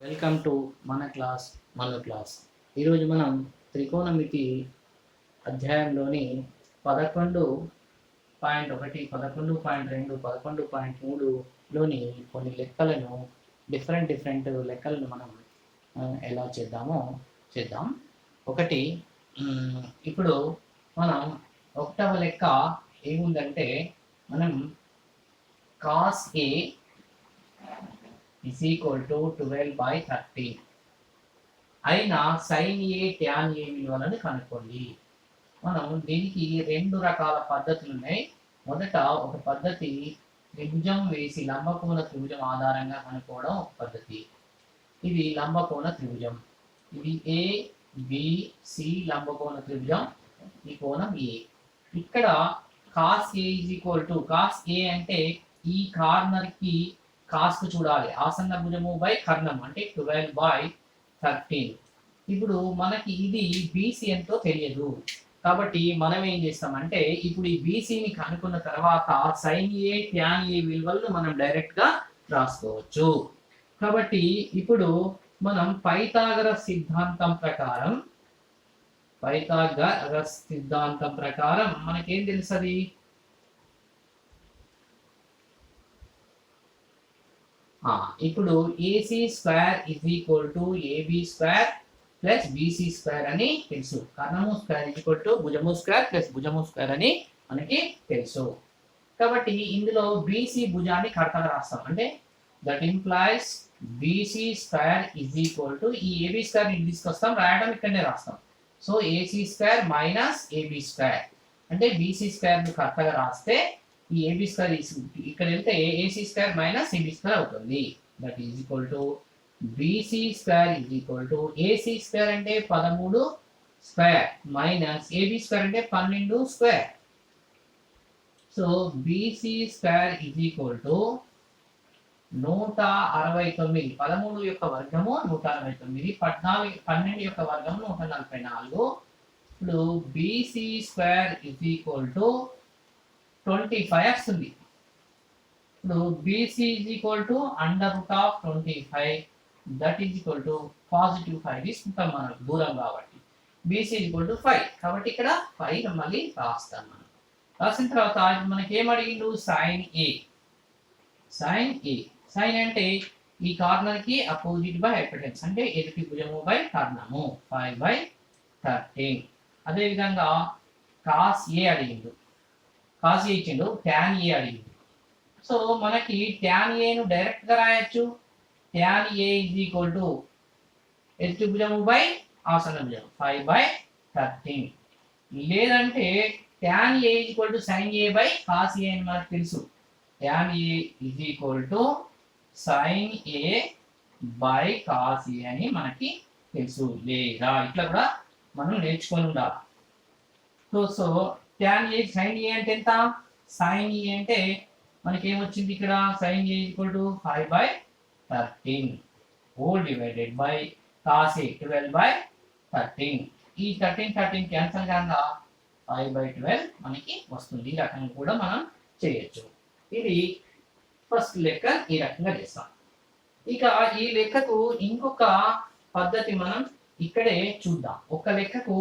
Welcome to మన class. ఈరోజు మనం త్రికోణమితి అధ్యాయంలోని 11.1, 11.2, 11.3లోని కొన్ని లెక్కలను డిఫరెంట్ లెక్కలను మనం ఎలా చేద్దామో చేద్దాం. ఒకటి ఇప్పుడు మనం ఒకటవ లెక్క ఏముందంటే మనం cos A is equal to 12/30 అయినా sin A tan A విలువలను కనుక్కోండి. మనం దీనికి రెండు రకాల పద్ధతులు ఉన్నాయి. మొదట ఒక పద్ధతి త్రిభుజం వేసి లంబకోణ త్రిభుజం ఆధారంగా కనుక్కోవడం ఒక పద్ధతి. ఇది లంబకోణ త్రిభుజం. ఇది ఏ బి సి లంబకోణ త్రిభుజం. ఈ కోణం ఏ. ఇక్కడ cos A is equal to cos A అంటే ఈ కార్నర్ కి కాస్కు చూడాలి. ఆసన్న భుజము బై కర్ణం అంటే 12/13. ఇప్పుడు మనకి ఇది బీసీ ఎంతో తెలియదు కాబట్టి మనం ఏం చేస్తామంటే ఇప్పుడు ఈ బీసీని కనుక్కున్న తర్వాత సైన్ ఏ ట్యాన్ ఏ విలువలను మనం డైరెక్ట్ గా రాసుకోవచ్చు. కాబట్టి ఇప్పుడు మనం పైథాగరస్ సిద్ధాంతం ప్రకారం మనకేం తెలుసది? ఇప్పుడు AC square is equal to AB square plus BC square అని తెలుసు. కర్ణము స్క్వేర్ ఇజ్ ఈక్వల్ టు భుజము స్క్వేర్ ప్లస్ భుజము స్క్వేర్ అని మనకి తెలుసు. కాబట్టి ఇందులో బీసీ భుజాన్ని కరెక్ట్గా రాస్తాం. అంటే that implies BC square is equal to ఈ ఏబి స్క్వేర్ ని తీసుకొస్తాం, రాయడం ఇక్కడనే రాస్తాం. So AC square minus AB square అంటే బీసీ స్క్వేర్ ని కరెక్ట్గా రాస్తే ఈ ఏబి స్క్వేర్ ఇక్కడ వెళ్తే AC square minus AB square అవుతుంది. That is equal to BC square is equal to AC square అంటే 13 స్క్వేర్ మైనస్ ఏబి స్క్వేర్ అంటే 12 square. So BC square is equal to 169. 13 యొక్క వర్గము 169, 12 యొక్క వర్గము 144. ఇప్పుడు BC square is equal to 25 వస్తుంది. ఇప్పుడు BC is equal to √25 that is equal to +5 తీసుకుంటాం మనం దూరం కాబట్టి. బీసీ ఈజ్ ఈక్వల్ టు 5 కాబట్టి ఇక్కడ 5 మళ్ళీ రాస్తాం. మనం రాసిన తర్వాత మనకి ఏం అడిగిండు? సైన్ ఏ. సైన్ అంటే ఈ కార్నర్ కి అపోజిట్ బై హైపోటెన్యూస్ అంటే ఎదుటి భుజము బై కర్ణము 5/13. అదే విధంగా కాస్ ఏ అడిగిండు, కాస్ ఏ ఇచ్చిండు, ట్యాన్ ఏ అడిగిండు. సో మనకి ట్యాన్ ఏను డైరెక్ట్ గా రాయొచ్చు. Tan A is equal to ఎదుటి భుజము బై ఆసన్న భుజం 5/13. లేదంటే tan A is equal to sine A by cos A అని మనకు తెలుసు. Tan A is equal to sine A by cos A అని మనకి తెలుసు. లేదా ఇట్లా కూడా మనం నేర్చుకొని ఉండాలి. So tan A sine A అంటే ఎంత? సైన్ ఏ అంటే మనకి ఏమొచ్చింది ఇక్కడ? Sine A equal to 5/13 whole divided by cos ఏ 12/13. ఈ 13 క్యాన్సల్ కాగా 5/12 మనకి వస్తుంది. ఈ రకంగా కూడా మనం చేయొచ్చు. ఇది ఫస్ట్ లెక్క ఈ రకంగా చేస్తాం. ఇక ఈ లెక్కకు ఇంకొక పద్ధతి మనం ఇక్కడే చూద్దాం. ఒక లెక్కకు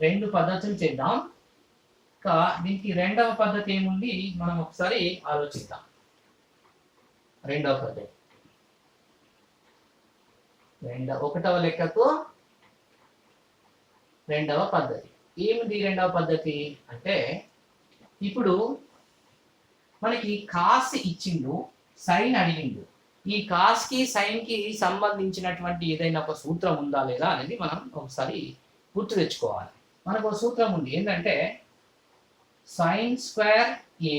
రెండు పద్ధతులు చేద్దాం. దీనికి రెండవ పద్ధతి ఏముంది మనం ఒకసారి ఆలోచిద్దాం. రెండవ పద్ధతి ఒకటవ లెక్కకు రెండవ పద్ధతి ఏమిటి? రెండవ పద్ధతి అంటే ఇప్పుడు మనకి కాస్ ఇచ్చిండు, సైన్ అడిగిండు. ఈ కాస్ కి సైన్ కి సంబంధించినటువంటి ఏదైనా ఒక సూత్రం ఉందా లేదా అనేది మనం ఒకసారి గుర్తు తెచ్చుకోవాలి. మనకు ఒక సూత్రం ఉంది. ఏంటంటే sign square A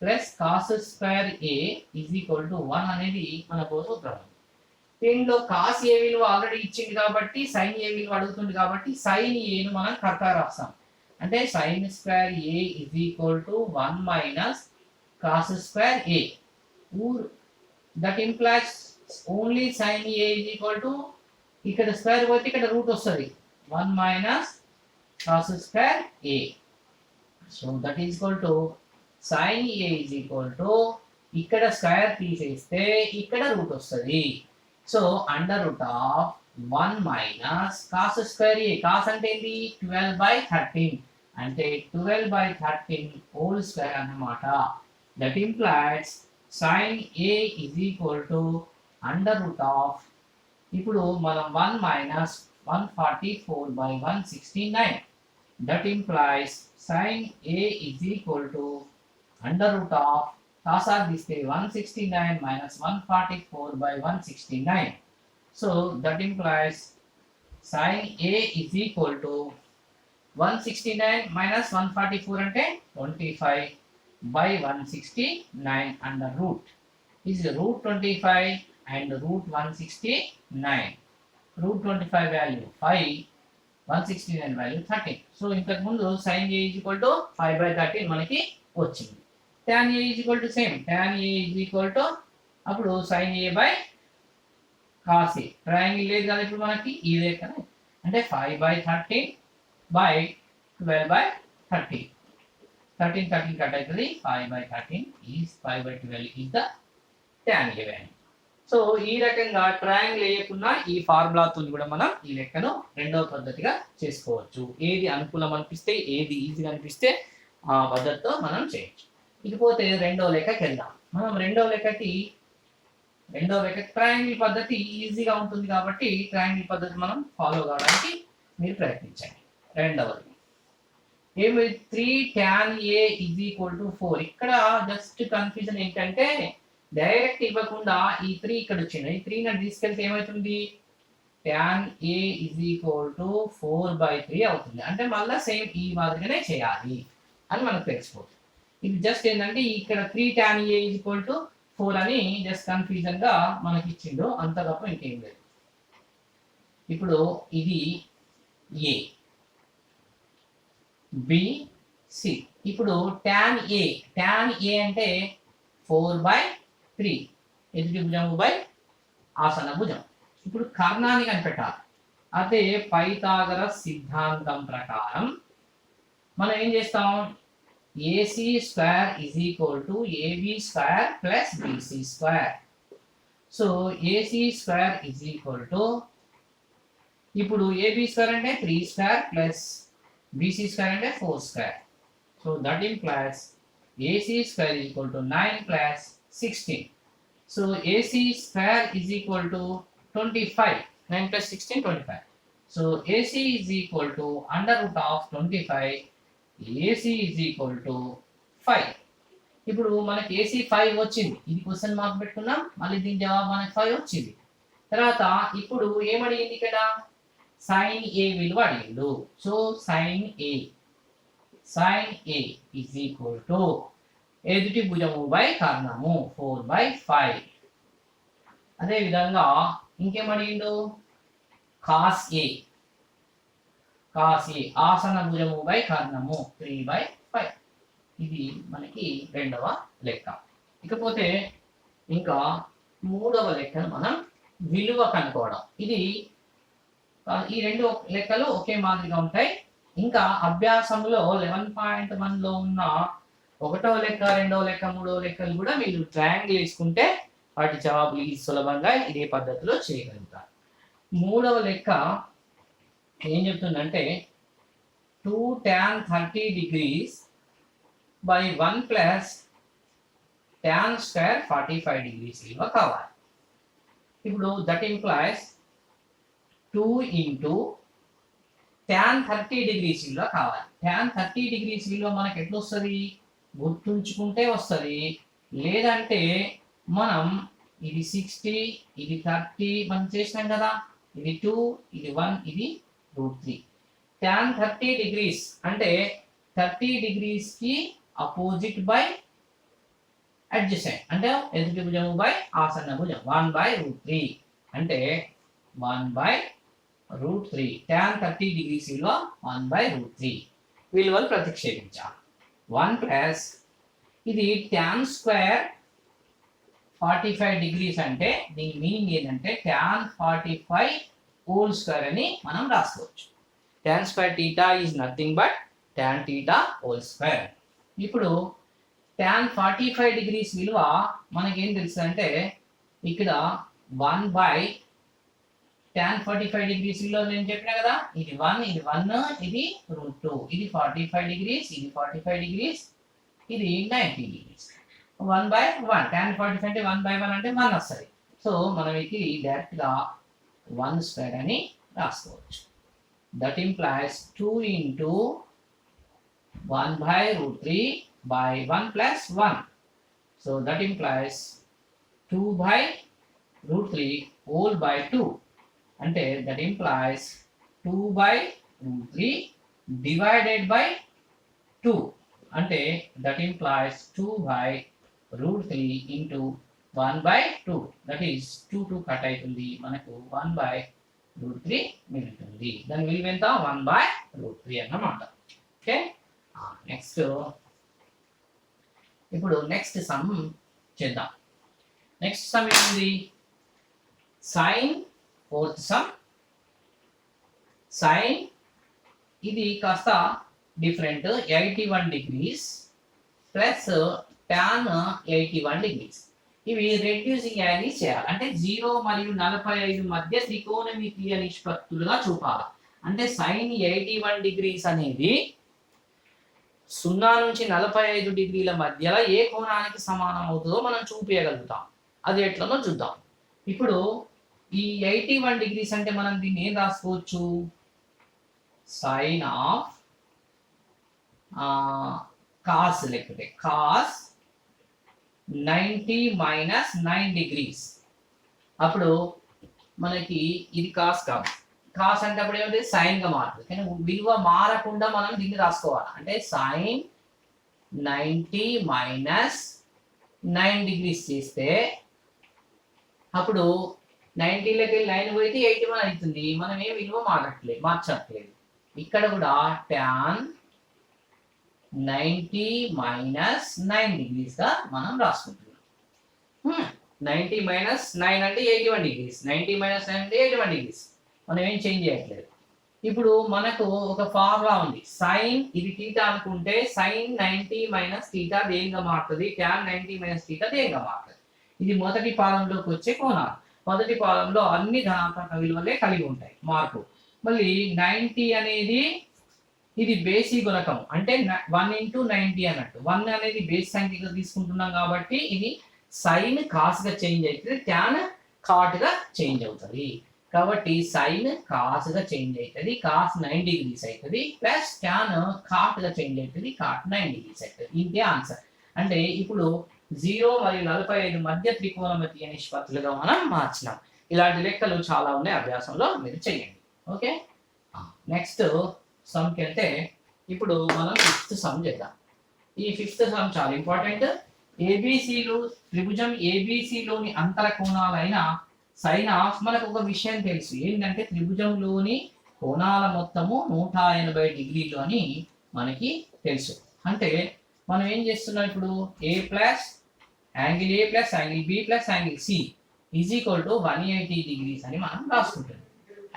plus cos square A is equal to 1 అనేది మనకు సూత్రం ఉంది. దీనిలో కాస్ ఏ విలువ ఆల్రెడీ ఇచ్చింది కాబట్టి సైన్ ఏ విలువ అడుగుతుంది కాబట్టి సైన్ ఏను మనం కరెక్ట్గా రాస్తాం. అంటే sine square A is equal to 1 minus cos square A. That implies only sine A is equal to ఇక్కడ స్క్వేర్ పోతే ఇక్కడ రూట్ వస్తుంది 1 minus cos square A. So that is equal to sine A is equal to ఇక్కడ square తీసేస్తే ఇక్కడ root వస్తుంది. So under root of 1 minus cos square A. Cos అంటే ఏంటి 12/13 అంటే 12/13 హోల్ స్క్వేర్ అన్నమాట. That implies sine A is equal to under root of, ఇప్పుడు మనం 1 minus 144/169. That implies sine A is equal to under root of cos తీస్తే 169 minus 144/169. So that implies sin A is equal to 169 minus 144 అంటే 25/169 under root is root 25 and root 169. Root 25 value 5, 169 value 13. So ఇంతకు ముందు sin A is equal to 5/13 మనకి వచ్చింది. tan A is equal to same. tan A is equal to అప్పుడు sin A by cos A. Triangle లేదు కదా ఇప్పుడు మనకి ఈ రేఖ అంటే 5/13 by 12/13. 13 కట్ అవుతుంది. 5/13 is 5/12 is the tan A value. So ఈ రకంగా ట్రయాంగిల్ వేయకుండా ఈ ఫార్ములాతో కూడా మనం ఈ లెక్కను రెండవ పద్ధతిగా చేసుకోవచ్చు. ఏది అనుకూలం అనిపిస్తే, ఏది ఈజీగా అనిపిస్తే ఆ పద్ధతితో మనం చేయొచ్చు. ఇకపోతే రెండవ లెక్కకి వెళ్దాం. మనం రెండవ లెక్కకి ట్రయాంగిల్ పద్ధతి ఈజీగా ఉంటుంది కాబట్టి ట్రయాంగిల్ పద్ధతి మనం ఫాలో కావడానికి మీరు ప్రయత్నించండి. రెండవది ఏమి 3 tan A is equal to 4. ఇక్కడ జస్ట్ కన్ఫ్యూజన్ ఏంటంటే డైరెక్ట్ ఇవ్వకుండా ఈ 3 ఇక్కడ వచ్చింది. ఈ 3 ని తీసుకెళ్తే ఏమవుతుంది, tan A is equal to 4/3 అవుతుంది. అంటే మళ్ళీ సేమ్ ఈ మాదిరిగానే చేయాలి అని మనకు తెలిసిపోతుంది. ఇది జస్ట్ ఏంటంటే ఇక్కడ 3 tan A is equal to 4 అని జస్ట్ కన్ఫ్యూజన్ గా మనకి ఇచ్చిండు, అంత తప్ప ఇంకేం లేదు. ఇప్పుడు ఇది A B C. ఇప్పుడు tan A అంటే 4/3 ఎదుటి భుజము బై ఆసన భుజం. ఇప్పుడు కర్ణాన్ని కనిపెట్టాలి. అదే పైథాగరస్ సిద్ధాంతం ప్రకారం మనం ఏం చేస్తాం, AC square is equal to AB square plus BC square. So AC square is equal to, ఇప్పుడు AB square అంటే 3 square plus BC square అంటే 4 square. So that implies AC square is equal to 9 plus 16. So AC square is equal to 25. 9 plus 16 25. So AC is equal to under root of 25. AC is equal to 5. ఇప్పుడు మనకి AC 5 వచ్చింది. ఇది question mark పెట్టుకున్నాం, మళ్ళీ దీని జవాబు మనకి 5 వచ్చింది. తర్వాత ఇప్పుడు ఏమడిగింది ఇక్కడ, sin A విలువ అడిగిండు. So sin A is equal to ఎదుటి భుజము బై కర్ణము 4/5. అదే విధంగా ఇంకేమడిగిండు, cos A ఆసన భుజము బై కర్ణము 3/5. ఇది మనకి రెండవ లెక్క. ఇకపోతే ఇంకా మూడవ లెక్కను మనం విలువ కనుక్కోవడం. ఇది ఈ రెండు లెక్కలు ఒకే మాదిరిగా ఉంటాయి. ఇంకా అభ్యాసంలో 11.1లో ఉన్న ఒకటవ లెక్క, రెండవ లెక్క, మూడవ లెక్కలు కూడా మీరు ట్రయాంగిల్ వేసుకుంటే వాటి జవాబులు ఈ సులభంగా ఇదే పద్ధతిలో చేయగలుగుతారు. మూడవ లెక్క ఏం చెప్తుందంటే 2 tan 30 degrees by 1 plus tan square 45 degrees విలువ కావాలి. ఇప్పుడు that implies 2 into tan 30 degrees విలువ కావాలి. tan 30 degrees విలువ మనకి ఎట్లా వస్తుంది, గుర్తుంచుకుంటే వస్తుంది, లేదంటే మనం ఇది 60 ఇది 30 మనం చేసినాం కదా, ఇది 2 ఇది 1 ఇది √3. tan 30 degrees అంటే 30 degrees కి అపోజిట్ బై అడ్జసెంట్ అంటే ఎదుటి భుజము బై ఆసన్న భుజం 1/√3 అంటే 1/√3. tan 30 degrees విలువ 1/√3 విలువలు ప్రతిక్షేపించాలి. 1 ప్లస్ ఇది tan స్క్వేర్ 45 degrees అంటే దీని మీనింగ్ ఏంటంటే tan 45 హోల్ స్క్వేర్ అని మనం రాసుకోవచ్చు. tan square θ is nothing but tan θ whole square. ఇప్పుడు tan 45 degrees విలువ మనకేం తెలుసు అంటే ఇక్కడ 1/tan45 degrees లో నేను చెప్పిన కదా, ఇది 1, ఇది 1, ఇది √2, ఇది 45 degrees, ఇది 45 degrees, ఇది 90 degrees. 1/1 tan45 అంటే 1/1 అంటే 1 వస్తుంది. సో మనం ఇది డైరెక్ట్గా 1² అని రాసుకోవచ్చు. That implies 2 into 1/√3/1 plus 1. So that implies 2/√3 whole by 2. అంటే that implies 2/√3 divided by 2. అంటే that implies 2/√3 into 1/2. That is 2 cut అవుతుంది, మనకు 1/√3 మిగులుతుంది. దాని విలువ ఎంత? 1/√3 అన్నమాట. ఓకే, నెక్స్ట్ ఇప్పుడు నెక్స్ట్ సమ్ చేద్దాం. నెక్స్ట్ సమ్ ఏంటి? Sine fourth sum. సైన్ ఇది కాస్త different. 81 degrees plus tan 81 degrees. ఇవి రెడ్యూసింగ్ యాంగిల్స్ చేయాలి. అంటే 0 మరియు 45 మధ్య త్రికోణమితీయ నిష్పత్తులుగా చూపాలి. అంటే సైన్ 81 degrees అనేది 0 నుంచి 45 డిగ్రీల మధ్యలో ఏ కోణానికి సమానం అవుతుందో మనం చూపించగలుగుతాం. అది ఎట్లనో చూద్దాం. ఇప్పుడు ఈ 81 degrees అంటే మనం దీన్ని ఏం రాసుకోవచ్చు? సైన్ ఆఫ్ కాస్, లేకపోతే కాస్ 90 మైనస్ 9 degrees. అప్పుడు మనకి ఇది కాస్ కాదు. కాస్ అంటే అప్పుడు ఏమిటి? సైన్ గా మారుతుంది. కానీ విలువ మారకుండా మనం దీన్ని రాసుకోవాలి. అంటే సైన్ 90 మైనస్ 9 degrees చేస్తే అప్పుడు 90లోకి 9 పోయితే 81 అవుతుంది. మనం ఏ విలువ మార్చట్లేదు. ఇక్కడ కూడా tan 90 మైనస్ 9 degrees గా మనం రాసుకుంటున్నాం. 90 మైనస్ 9 అంటే 81 degrees. 90 మైనస్ 9 అంటే 81 degrees. మనం ఏం చేంజ్ చేయట్లేదు. ఇప్పుడు మనకు ఒక ఫార్ములా ఉంది. సైన్ ఇది θ అనుకుంటే సైన్ 90 మైనస్ θ దేనిగా మారుతుంది? tan 90 మైనస్ θ దేనిగా మారుతుంది? ఇది మొదటి పాదంలోకి వచ్చే కోణాలు. మొదటి పాదంలో అన్ని ధనాత్మక విలువలే కలిగి ఉంటాయి మార్పు. మళ్ళీ 90 అనేది ఇది బేసి గుణకం, అంటే 1 into 90 అన్నట్టు. 1 అనేది బేస్ సంఖ్యగా తీసుకుంటున్నాం కాబట్టి ఇది సైన్ కాస్ గా చేంజ్ అవుతుంది, ట్యాన్ కాట్ గా చేంజ్ అవుతుంది. కాబట్టి సైన్ కాస్ గా చేంజ్ అవుతుంది, కాస్ 9 degrees అవుతుంది, ప్లస్ ట్యాన్ కాట్ గా చేంజ్ అవుతుంది, కాట్ 9 degrees అవుతుంది. ఇంతే ఆన్సర్. అంటే ఇప్పుడు 0 మరియు 45 మధ్య త్రికోణమితీయ నిష్పత్తులుగా మనం మార్చినాం. ఇలాంటి లెక్కలు చాలా ఉన్నాయి, అభ్యాసంలో మీరు చేయండి. ఓకే, నెక్స్ట్ సమ్కి వెళ్తే ఇప్పుడు మనం 5th సమ్ చేద్దాం. ఈ 5th సమ్ చాలా ఇంపార్టెంట్. ఏబిసిలు త్రిభుజం ఏబిసిలోని అంతర కోణాలైన సైన్ ఆఫ్, మనకు ఒక విషయం తెలుసు ఏంటంటే త్రిభుజంలోని కోణాల మొత్తము 180 డిగ్రీలు అని మనకి తెలుసు. అంటే మనం ఏం చేస్తున్నాం ఇప్పుడు? A plus angle A plus angle B plus angle C is equal to 180 degrees అని మనం రాసుకుంటాం.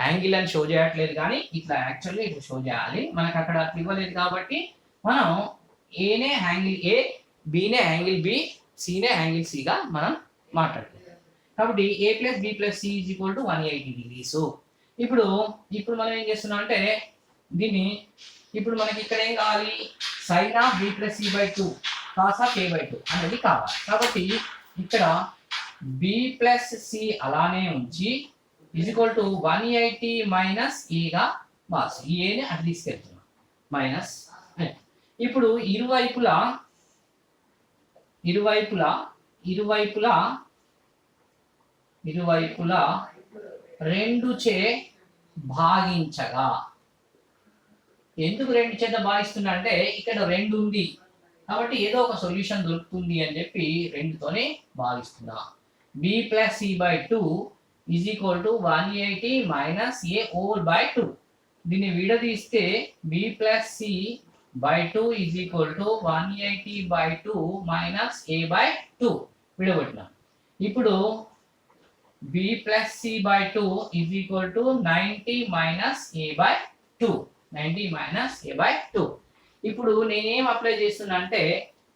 యాంగిల్ అని షో చేయట్లేదు, కానీ ఇట్లా యాక్చువల్లీ ఇట్లా షో చేయాలి. మనకు అక్కడ ఇవ్వలేదు కాబట్టి మనం ఏనే యాంగిల్ ఏ, బినే యాంగిల్ బి, సినే యాంగిల్ సిగా మనం మాట్లాడలేదు. కాబట్టి A plus B plus C is equal to 180 degrees. ఇప్పుడు మనం ఏం చేస్తున్నాం అంటే దీన్ని ఇప్పుడు మనకి ఇక్కడ ఏం కావాలి? Sine of B plus C by 2 cos of A by 2 అనేది కావాలి. కాబట్టి ఇక్కడ బి ప్లస్ సి అలానే ఉంచి ఈజ్ ఈక్వల్ టు 180 మైనస్ ఏగా మార్చి ఈ ఏని అటు తీసుకెళ్తున్నాం మైనస్. ఇప్పుడు ఇరువైపులా 2 చే భాగించగా. ఎందుకు 2 చేత భాగిస్తున్నా అంటే ఇక్కడ 2 ఉంది కాబట్టి ఏదో ఒక సొల్యూషన్ దొరుకుతుంది అని చెప్పి 2తోనే భాగిస్తున్నా. B plus C by 2 is equal to 180 minus A whole by 2. దీన్ని విడదీస్తే B plus C by 2 is equal to 180 by 2 minus A by 2 విడగొట్టినాం. ఇప్పుడు B plus C by 2 is equal to 90 minus A by 2. 90 minus A by 2. ఇప్పుడు నేనేం apply చేస్తున్నా అంటే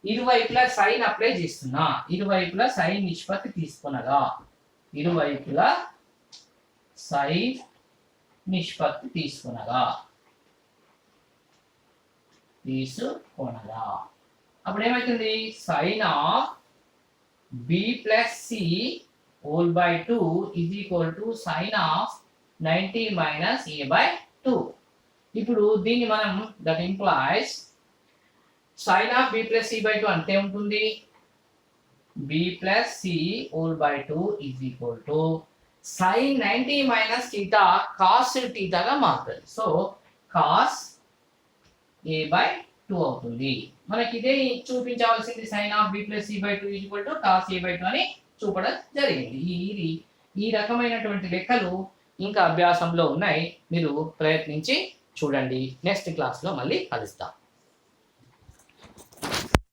ఇరువైపులా sign apply చేస్తున్నా. ఇరువైపులా సైన్ నిష్పత్తి తీసుకునగా ఇరువైపులా సైన్ నిష్పత్తి తీసుకొనగా అప్పుడు ఏమవుతుంది sine of B plus C whole by 2 is equal to sine of 90 minus A by 2. ఇప్పుడు దీన్ని మనం that implies sine of B plus C by 2 అంటే ఉంటుంది B plus C whole by 2 is equal to sine 90 minus theta cos థీటాగా మారుతుంది. So cos A by 2 అవుతుంది. మనకి ఇదే చూపించవలసింది sine of B plus C by 2 equal to cos A by 2 అని చూపడం జరిగింది. ఈ రకమైనటువంటి లెక్కలు ఇంకా అభ్యాసంలో ఉన్నాయి, మీరు ప్రయత్నించి చూడండి. నెక్స్ట్ క్లాస్లో మళ్ళీ కలుస్తాం.